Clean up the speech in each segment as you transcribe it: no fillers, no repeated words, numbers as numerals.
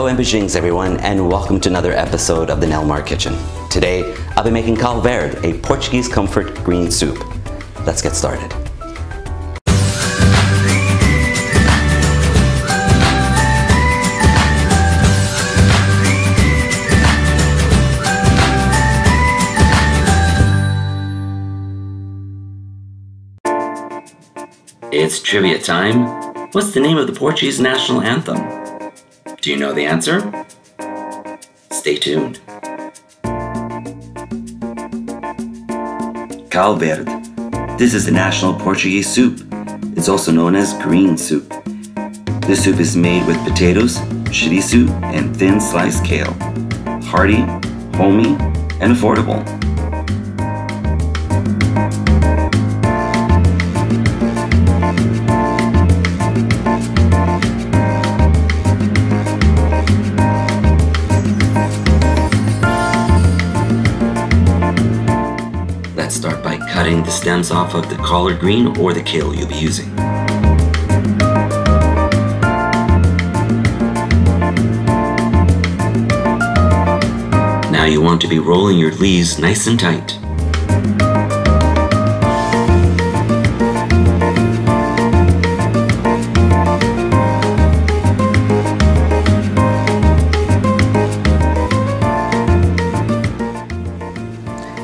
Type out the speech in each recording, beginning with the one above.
Hello and beijings everyone, and welcome to another episode of the NelMar Kitchen. Today, I'll be making Caldo Verde, a Portuguese comfort green soup. Let's get started. It's trivia time. What's the name of the Portuguese national anthem? Do you know the answer? Stay tuned. Caldo Verde. This is the national Portuguese soup. It's also known as green soup. This soup is made with potatoes, chorizo, and thin sliced kale. Hearty, homey, and affordable. Let's start by cutting the stems off of the collard green or the kale you'll be using. Now you want to be rolling your leaves nice and tight.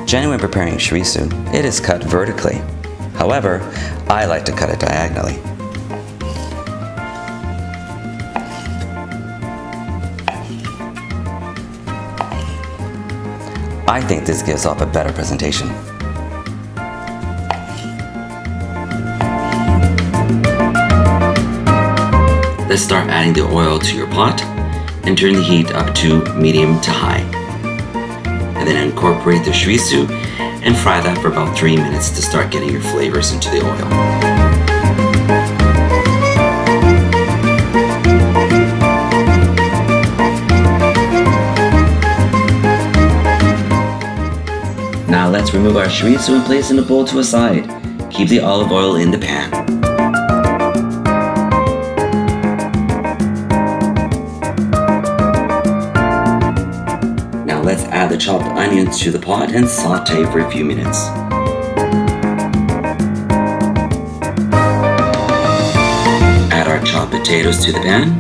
Generally, when preparing chorizo, it is cut vertically. However, I like to cut it diagonally. I think this gives off a better presentation. Let's start adding the oil to your pot and turn the heat up to medium to high. And then incorporate the chorizo and fry that for about 3 minutes to start getting your flavors into the oil. Now let's remove our chorizo and place in a bowl to a side. Keep the olive oil in the pan. Let's add the chopped onions to the pot and saute for a few minutes. Add our chopped potatoes to the pan.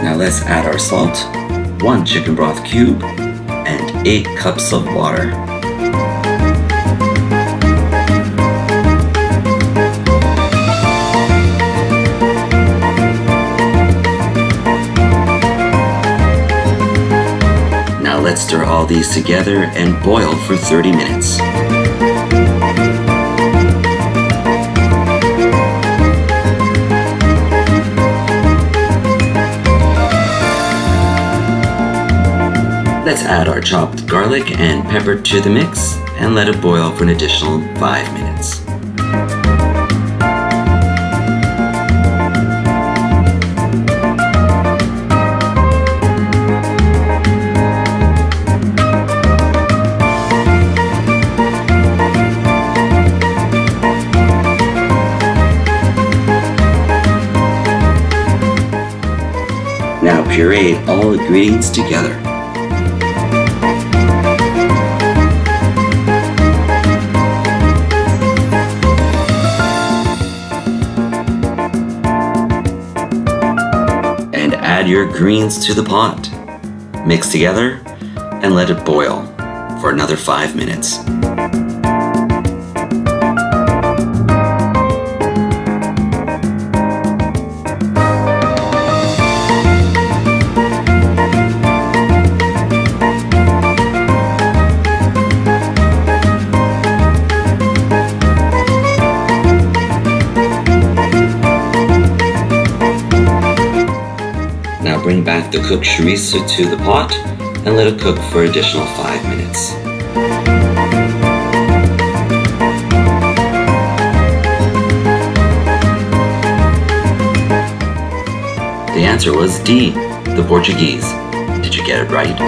Now let's add our salt, 1 chicken broth cube, and 8 cups of water. Let's stir all these together and boil for 30 minutes. Let's add our chopped garlic and pepper to the mix and let it boil for an additional 5 minutes. Now puree all ingredients together. And add your greens to the pot. Mix together and let it boil for another 5 minutes. Now bring back the cooked chorizo to the pot and let it cook for an additional 5 minutes. The answer was D, the Portuguese. Did you get it right?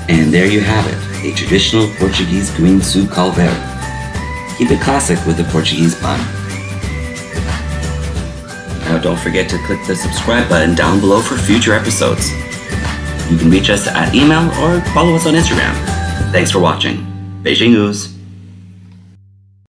And there you have it, a traditional Portuguese green soup Caldo Verde. Keep it classic with the Portuguese bun. Now don't forget to click the subscribe button down below for future episodes. You can reach us at email or follow us on Instagram. Thanks for watching. Beijinhos!